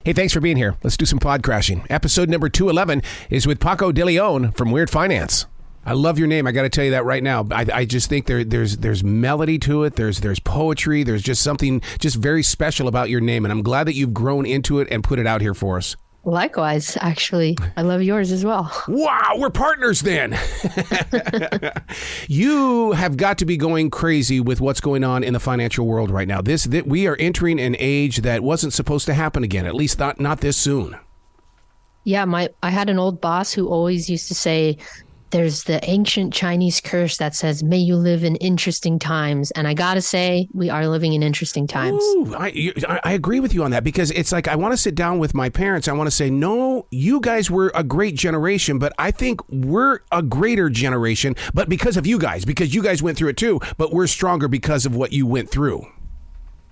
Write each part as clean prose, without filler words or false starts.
Hey, thanks for being here. Let's do some pod crashing. Episode number 211 is with Paco de Leon from Weird Finance. I love your name. I got to tell you that right now. I just think there's melody to it. There's poetry. There's just something just very special about your name. And I'm glad that you've grown into it and put it out here for us. Likewise, actually. I love yours as well. Wow, we're partners then. You have got to be going crazy with what's going on in the financial world right now. We are entering an age that wasn't supposed to happen again, at least not this soon. Yeah, I had an old boss who always used to say, there's the ancient Chinese curse that says, may you live in interesting times. And I got to say, we are living in interesting times. Ooh, I agree with you on that, because it's like I want to sit down with my parents. I want to say, no, you guys were a great generation, but I think we're a greater generation. But because of you guys went through it too, but we're stronger because of what you went through.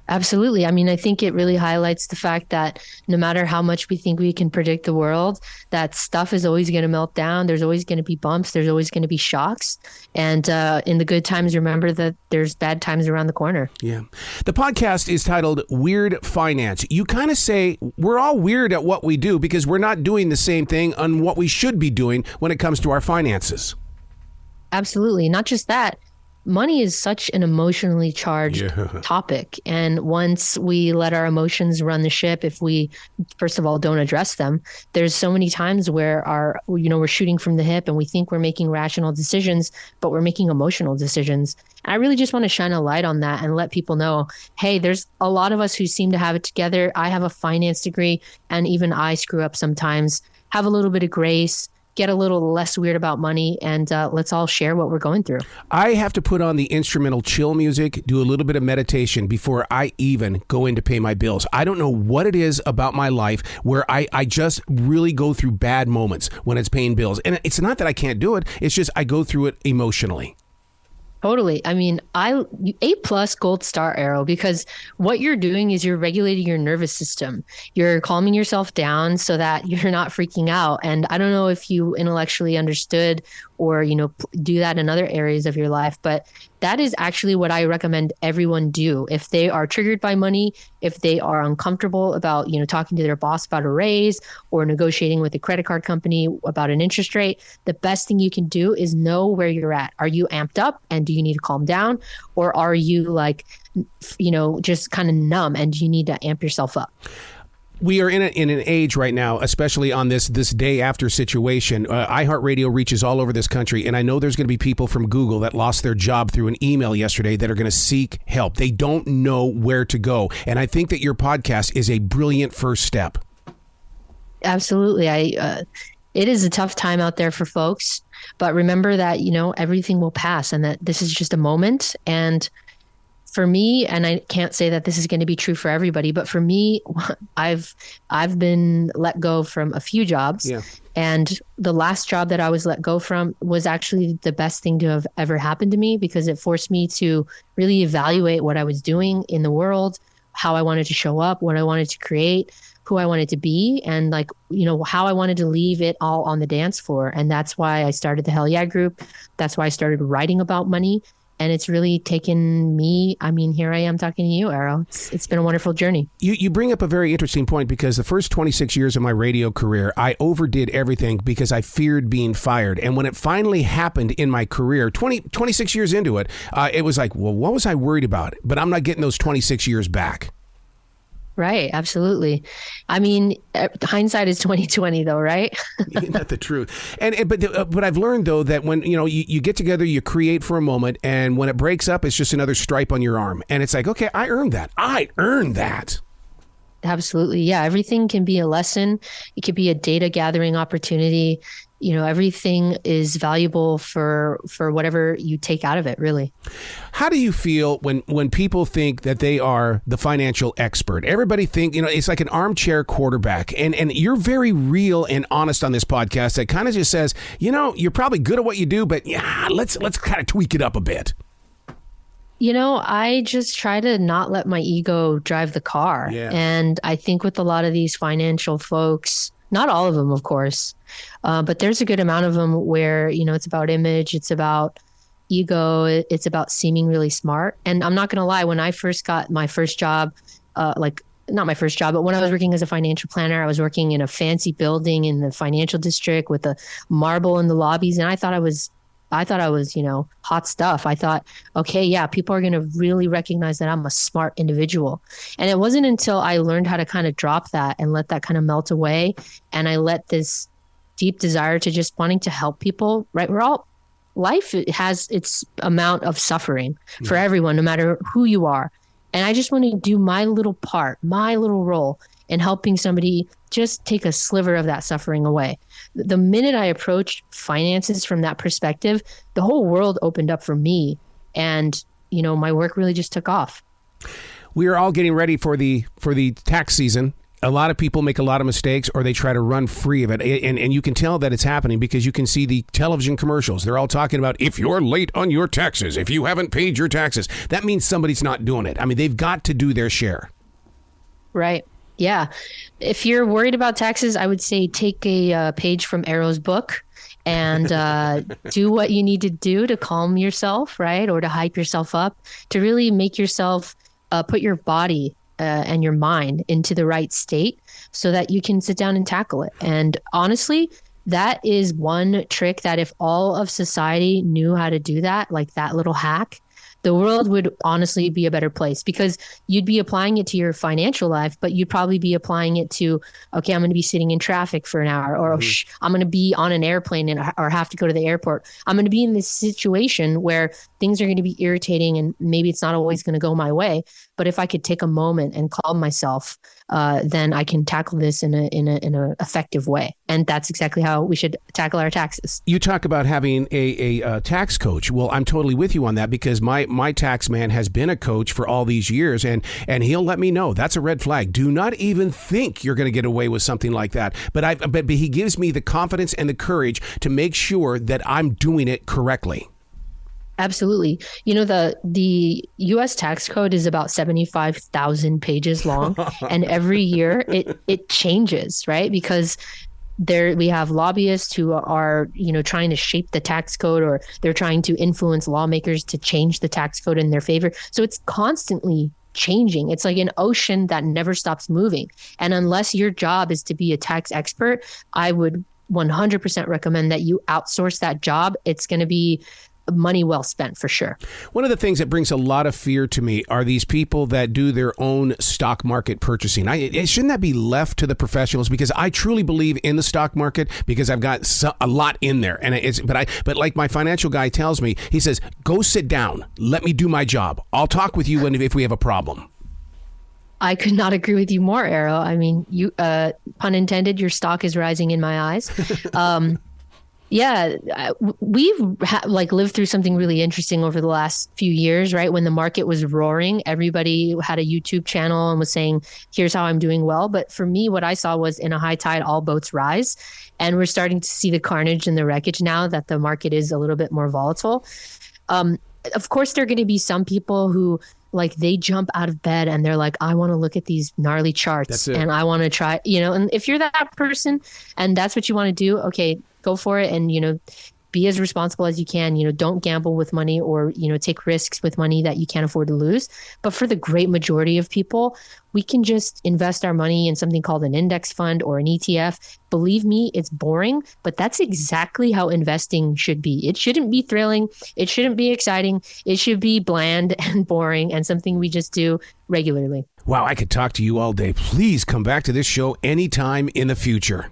Absolutely. I mean, I think it really highlights the fact that no matter how much we think we can predict the world, that stuff is always going to melt down. There's always going to be bumps. There's always going to be shocks. And in the good times, remember that there's bad times around the corner. Yeah. The podcast is titled Weird Finance. You kind of say we're all weird at what we do because we're not doing the same thing on what we should be doing when it comes to our finances. Absolutely. Not just that. Money is such an emotionally charged topic. And once we let our emotions run the ship, if we, first of all, don't address them, there's so many times where we're shooting from the hip and we think we're making rational decisions, but we're making emotional decisions. And I really just want to shine a light on that and let people know, hey, there's a lot of us who seem to have it together. I have a finance degree and even I screw up sometimes. Have a little bit of grace. Get a little less weird about money, and let's all share what we're going through. I have to put on the instrumental chill music, do a little bit of meditation before I even go in to pay my bills. I don't know what it is about my life where I just really go through bad moments when it's paying bills. And it's not that I can't do it. It's just I go through it emotionally. Totally. I mean, A+ gold star arrow, because what you're doing is you're regulating your nervous system. You're calming yourself down so that you're not freaking out. And I don't know if you intellectually understood or, do that in other areas of your life, but that is actually what I recommend everyone do. If they are triggered by money, if they are uncomfortable about, talking to their boss about a raise or negotiating with a credit card company about an interest rate, the best thing you can do is know where you're at. Are you amped up and do you need to calm down? Or are you just kind of numb and you need to amp yourself up? We are in an age right now, especially on this day after situation. iHeartRadio reaches all over this country, and I know there's going to be people from Google that lost their job through an email yesterday that are going to seek help. They don't know where to go, and I think that your podcast is a brilliant first step. Absolutely. It is a tough time out there for folks, but remember that, everything will pass and that this is just a moment. And for me, and I can't say that this is going to be true for everybody, but for me, I've been let go from a few jobs. Yeah. And the last job that I was let go from was actually the best thing to have ever happened to me, because it forced me to really evaluate what I was doing in the world, how I wanted to show up, what I wanted to create, who I wanted to be, and how I wanted to leave it all on the dance floor. And that's why I started the Hell Yeah group. That's why I started writing about money. And it's really taken me, here I am talking to you, Arrow. It's been a wonderful journey. You bring up a very interesting point, because the first 26 years of my radio career, I overdid everything because I feared being fired. And when it finally happened in my career, 26 years into it, it was like, well, what was I worried about? But I'm not getting those 26 years back. Right. Absolutely. Hindsight is 20/20 though, right? Not the truth. But I've learned though that when, you get together, you create for a moment, and when it breaks up, it's just another stripe on your arm. And it's like, okay, I earned that. Absolutely. Yeah. Everything can be a lesson. It could be a data gathering opportunity. Everything is valuable for whatever you take out of it, really. How do you feel when people think that they are the financial expert? Everybody think, it's like an armchair quarterback, and you're very real and honest on this podcast that kind of just says, you're probably good at what you do, but yeah, let's kind of tweak it up a bit. I just try to not let my ego drive the car. Yeah. And I think with a lot of these financial folks, not all of them, of course, but there's a good amount of them where, it's about image, it's about ego, it's about seeming really smart. And I'm not going to lie, when I first got my first job, not my first job, but when I was working as a financial planner, I was working in a fancy building in the financial district with a marble in the lobbies. And I thought I was, hot stuff. I thought, okay, yeah, people are going to really recognize that I'm a smart individual. And it wasn't until I learned how to kind of drop that and let that kind of melt away. And I let this deep desire to just wanting to help people, right? Life has its amount of suffering for everyone, no matter who you are. And I just want to do my little part, my little role in helping somebody just take a sliver of that suffering away. The minute I approached finances from that perspective, the whole world opened up for me. And, my work really just took off. We are all getting ready for the tax season. A lot of people make a lot of mistakes or they try to run free of it. And you can tell that it's happening because you can see the television commercials. They're all talking about if you're late on your taxes, if you haven't paid your taxes, that means somebody's not doing it. I mean, they've got to do their share. Right. Yeah. If you're worried about taxes, I would say take a page from Arrow's book and do what you need to do to calm yourself, right? Or to hype yourself up, to really make yourself put your body and your mind into the right state so that you can sit down and tackle it. And honestly, that is one trick that if all of society knew how to do that, like that little hack, the world would honestly be a better place because you'd be applying it to your financial life, but you'd probably be applying it to, okay, I'm going to be sitting in traffic for an hour, or I'm going to be on an airplane or have to go to the airport. I'm going to be in this situation where things are going to be irritating and maybe it's not always going to go my way. But if I could take a moment and calm myself, then I can tackle this in a effective way. And that's exactly how we should tackle our taxes. You talk about having a tax coach. Well, I'm totally with you on that because my tax man has been a coach for all these years, and he'll let me know that's a red flag. Do not even think you're going to get away with something like that. But he gives me the confidence and the courage to make sure that I'm doing it correctly. Absolutely. The U.S. tax code is about 75,000 pages long, and every year it changes, right? Because we have lobbyists who are, trying to shape the tax code, or they're trying to influence lawmakers to change the tax code in their favor. So it's constantly changing. It's like an ocean that never stops moving. And unless your job is to be a tax expert, I would 100% recommend that you outsource that job. It's going to be money well spent for sure. One of the things that brings a lot of fear to me are these people that do their own stock market purchasing. Shouldn't that be left to the professionals? Because I truly believe in the stock market because I've got a lot in there. But like my financial guy tells me, he says, go sit down. Let me do my job. I'll talk with you if we have a problem. I could not agree with you more, Arrow. I mean, you, pun intended, your stock is rising in my eyes. Yeah, we've lived through something really interesting over the last few years, right? When the market was roaring, everybody had a YouTube channel and was saying, here's how I'm doing well. But for me, what I saw was in a high tide, all boats rise. And we're starting to see the carnage and the wreckage now that the market is a little bit more volatile. Of course, there are going to be some people who they jump out of bed and they're like, I want to look at these gnarly charts and I want to try, and if you're that person and that's what you want to do, okay, go for it. And, be as responsible as you can. Don't gamble with money or, take risks with money that you can't afford to lose. But for the great majority of people, we can just invest our money in something called an index fund or an ETF. Believe me, it's boring, but that's exactly how investing should be. It shouldn't be thrilling. It shouldn't be exciting. It should be bland and boring and something we just do regularly. Wow, I could talk to you all day. Please come back to this show anytime in the future.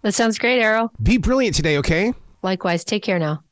That sounds great, Arrow. Be brilliant today, okay? Likewise. Take care now.